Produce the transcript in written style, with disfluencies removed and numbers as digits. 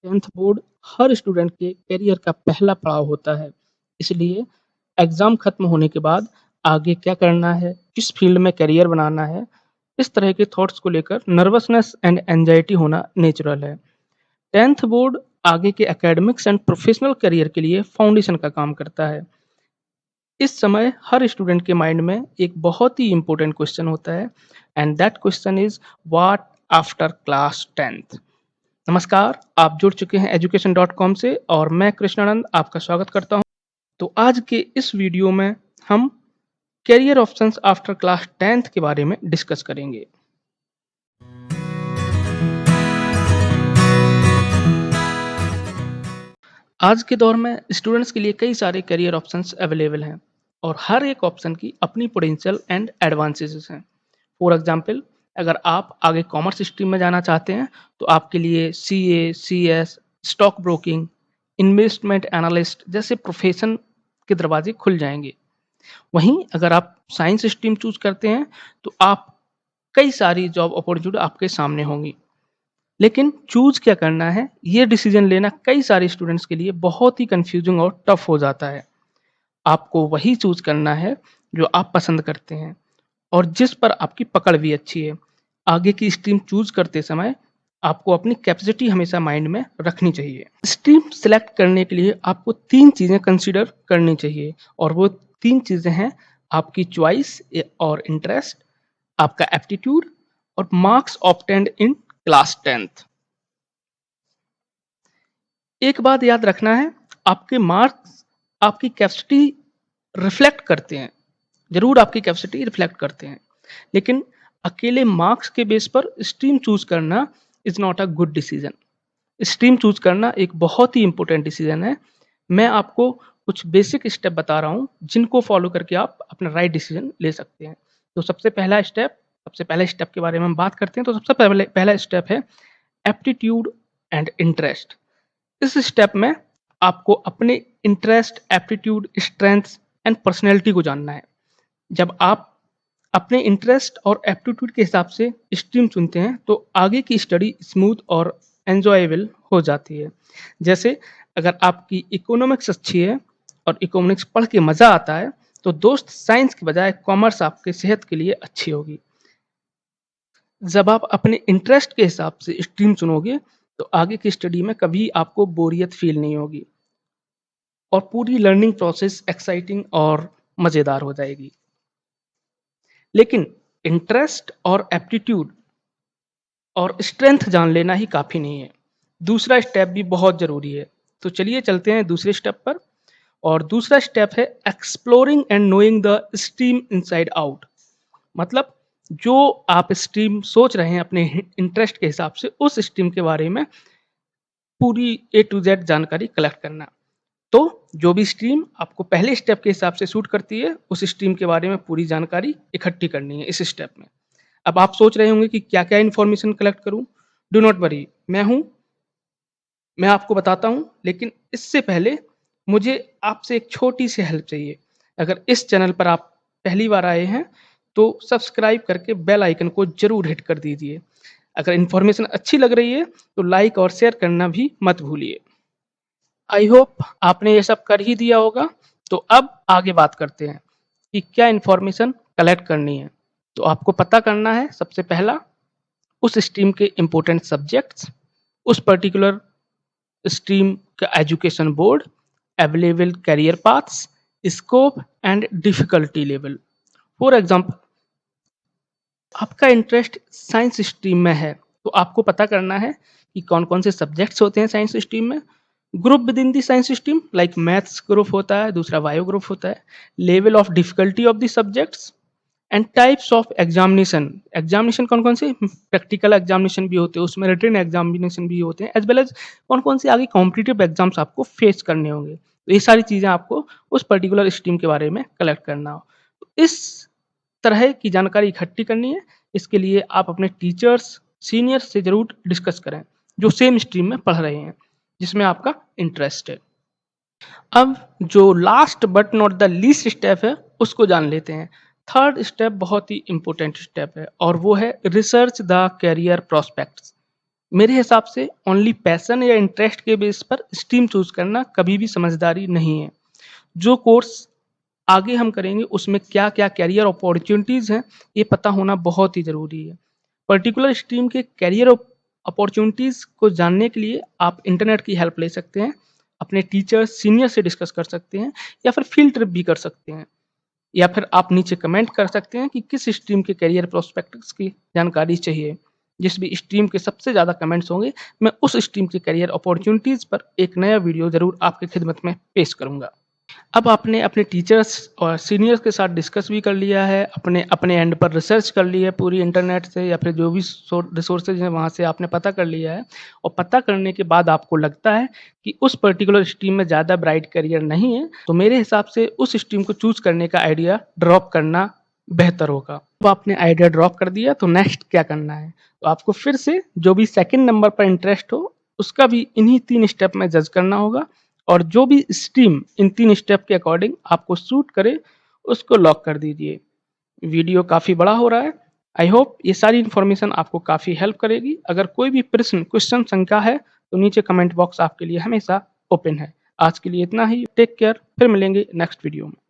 10th board हर student के career का पहला पड़ाव होता है। इसलिए एग्ज़ाम खत्म होने के बाद आगे क्या करना है, किस फ़ील्ड में करियर बनाना है, इस तरह के थॉट्स को लेकर नर्वसनेस एंड एंग्ज़ायटी होना नेचुरल है। 10th बोर्ड आगे के एकेडमिक्स एंड प्रोफ़ेशनल करियर के लिए फाउंडेशन का काम करता है। इस समय हर स्टूडेंट के माइंड में एक बहुत ही इम्पोर्टेंट क्वेश्चन होता है and that question is what after class 10th। नमस्कार, आप जुड़ चुके हैं education.com से और मैं कृष्णानंद आपका स्वागत करता हूं। तो आज के इस वीडियो में हम career options after class 10th के बारे में डिस्कस करेंगे। आज के दौर में स्टूडेंट्स के लिए कई सारे करियर ऑप्शंस अवेलेबल हैं और हर एक ऑप्शन की अपनी पोटेंशियल एंड एडवांटेजेस हैं। फॉर एग्जांपल, अगर आप आगे कॉमर्स स्ट्रीम में जाना चाहते हैं तो आपके लिए CA, CS, stock broking, investment analyst जैसे प्रोफेशन के दरवाजे खुल जाएंगे। वहीं अगर आप साइंस स्ट्रीम चूज करते हैं तो आप कई सारी जॉब अपॉर्चुनिटी आपके सामने होंगी। लेकिन चूज क्या करना है, ये डिसीजन लेना कई सारे स्टूडेंट्स के लिए बहुत ही कंफ्यूजिंग और टफ हो जाता है। आपको वही चूज करना है जो आप पसंद करते हैं और जिस पर आपकी पकड़ भी अच्छी है। आगे की स्ट्रीम चूज करते समय आपको अपनी कैपेसिटी हमेशा माइंड में रखनी चाहिए। स्ट्रीम सेलेक्ट करने के लिए आपको 3 चीज़ें कंसीडर करनी चाहिए और वो 3 चीज़ें हैं आपकी चॉइस और इंटरेस्ट, आपका एप्टीट्यूड और marks obtained in class 10th। एक बात याद रखना है, आपके मार्क्स आपकी कैपेसिटी रिफ्लेक्ट करते हैं। ज़रूर आपकी कैपेसिटी रिफ्लेक्ट करते हैं, लेकिन अकेले मार्क्स के बेस पर स्ट्रीम चूज़ करना is not a good decision. Stream choose करना एक बहुत ही इम्पोर्टेंट डिसीजन है। मैं आपको कुछ बेसिक स्टेप बता रहा हूँ, जिनको फॉलो करके आप अपना राइट डिसीजन ले सकते हैं। तो सबसे पहले स्टेप के बारे में हम बात करते हैं। तो सबसे पहला स्टेप है एप्टीट्यूड एंड इंटरेस्ट। इस स्टेप में आपको अपने interest, aptitude, strengths and personality को जानना है। जब आप अपने इंटरेस्ट और एप्टीट्यूड के हिसाब से स्ट्रीम चुनते हैं तो आगे की स्टडी स्मूथ और एन्जॉयबल हो जाती है। जैसे अगर आपकी इकोनॉमिक्स अच्छी है और इकोनॉमिक्स पढ़ के मज़ा आता है तो दोस्त साइंस के बजाय कॉमर्स आपके सेहत के लिए अच्छी होगी। जब आप अपने इंटरेस्ट के हिसाब से स्ट्रीम चुनोगे तो आगे की स्टडी में कभी आपको बोरियत फील नहीं होगी और पूरी लर्निंग प्रोसेस एक्साइटिंग और मज़ेदार हो जाएगी। लेकिन इंटरेस्ट और एप्टीट्यूड और स्ट्रेंथ जान लेना ही काफ़ी नहीं है। दूसरा स्टेप भी बहुत ज़रूरी है। तो चलिए चलते हैं दूसरे स्टेप पर और दूसरा स्टेप है exploring and knowing the stream inside out. मतलब जो आप स्ट्रीम सोच रहे हैं अपने इंटरेस्ट के हिसाब से, उस स्ट्रीम के बारे में पूरी ए टू जेड जानकारी कलेक्ट करना। तो जो भी स्ट्रीम आपको पहले स्टेप के हिसाब से सूट करती है, उस स्ट्रीम के बारे में पूरी जानकारी इकट्ठी करनी है इस स्टेप में। अब आप सोच रहे होंगे कि क्या-क्या इन्फॉर्मेशन कलेक्ट करूँ? डू नॉट वरी, मैं आपको बताता हूँ, लेकिन इससे पहले मुझे आपसे एक छोटी-सी हेल्प चाहिए। अगर इस चैनल पर आप पहली बार आए हैं, तो सब्सक्राइब करके बेल आइकन को ज़रूर हिट कर दीजिए। अगर इन्फॉर्मेशन अच्छी लग रही है, तो लाइक और शेयर करना भी मत भूलिए। आई होप आपने ये सब कर ही दिया होगा। तो अब आगे बात करते हैं कि क्या इन्फॉर्मेशन कलेक्ट करनी है। तो आपको पता करना है सबसे पहला उस स्ट्रीम के इम्पोर्टेंट सब्जेक्ट्स, उस पर्टिकुलर स्ट्रीम का education board, available career paths, scope and difficulty level. For example, आपका इंटरेस्ट साइंस स्ट्रीम में है तो आपको पता करना है कि कौन-कौन से सब्जेक्ट्स होते हैं साइंस स्ट्रीम में। Group with in the science stream like maths group होता है, दूसरा बायो ग्रुप होता है। Level of difficulty of the subjects and types of examination कौन-कौन से प्रैक्टिकल एग्जामिनेशन भी होते हैं, उसमें रिटन एग्जामिनेशन भी होते हैं, एज वेल एज कौन-कौन से आगे कॉम्पिटिटिव एग्जाम्स आपको फेस करने होंगे। तो ये सारी चीज़ें आपको उस पर्टिकुलर स्ट्रीम के बारे में कलेक्ट करना हो। तो इस तरह की जानकारी इकट्ठी करनी है। इसके लिए आप अपने टीचर्स, सीनियर्स से ज़रूर डिस्कस करें, जो सेम स्ट्रीम में पढ़ रहे हैं, जिसमें आपका इंटरेस्ट है। अब जो last but not the least step है, उसको जान लेते हैं। थर्ड स्टेप बहुत ही इम्पोर्टेंट स्टेप है और वो है रिसर्च द करियर प्रॉस्पेक्ट्स। मेरे हिसाब से ओनली पैशन या इंटरेस्ट के बेस पर स्ट्रीम चूज़ करना कभी भी समझदारी नहीं है। जो कोर्स आगे हम करेंगे उसमें क्या-क्या करियर अपॉर्च्युनिटीज़ हैं, ये पता होना बहुत ही ज़रूरी है। पर्टिकुलर स्ट्रीम के करियर अपॉर्च्युनिटीज़ को जानने के लिए आप इंटरनेट की हेल्प ले सकते हैं, अपने टीचर, सीनियर से डिस्कस कर सकते हैं या फिर फील्ड ट्रिप भी कर सकते हैं। या फिर आप नीचे कमेंट कर सकते हैं कि किस स्ट्रीम के करियर प्रोस्पेक्ट्स की जानकारी चाहिए। जिस भी स्ट्रीम के सबसे ज़्यादा कमेंट्स होंगे, मैं उस स्ट्रीम के करियर अपॉर्च्युनिटीज़ पर एक नया वीडियो ज़रूर आपकी खिदमत में पेश करूँगा। अब आपने अपने टीचर्स और सीनियर्स के साथ डिस्कस भी कर लिया है, अपने अपने एंड पर रिसर्च कर ली है पूरी इंटरनेट से या फिर जो भी रिसोर्सेज हैं वहाँ से आपने पता कर लिया है और पता करने के बाद आपको लगता है कि उस पर्टिकुलर स्ट्रीम में ज़्यादा ब्राइट करियर नहीं है, तो मेरे हिसाब से उस स्ट्रीम को चूज़ करने का आइडिया ड्रॉप करना बेहतर होगा। अब आपने आइडिया ड्रॉप कर दिया तो नेक्स्ट क्या करना है? तो आपको फिर से जो भी सेकंड नंबर पर इंटरेस्ट हो, उसका भी इन्हीं 3 स्टेप में जज करना होगा और जो भी स्ट्रीम इन 3 स्टेप के अकॉर्डिंग आपको सूट करे, उसको लॉक कर दीजिए। वीडियो काफ़ी बड़ा हो रहा है। आई होप ये सारी इन्फॉर्मेशन आपको काफ़ी हेल्प करेगी। अगर कोई भी प्रश्न, क्वेश्चन, शंका है, तो नीचे कमेंट बॉक्स आपके लिए हमेशा ओपन है। आज के लिए इतना ही। टेक केयर, फिर मिलेंगे नेक्स्ट वीडियो में।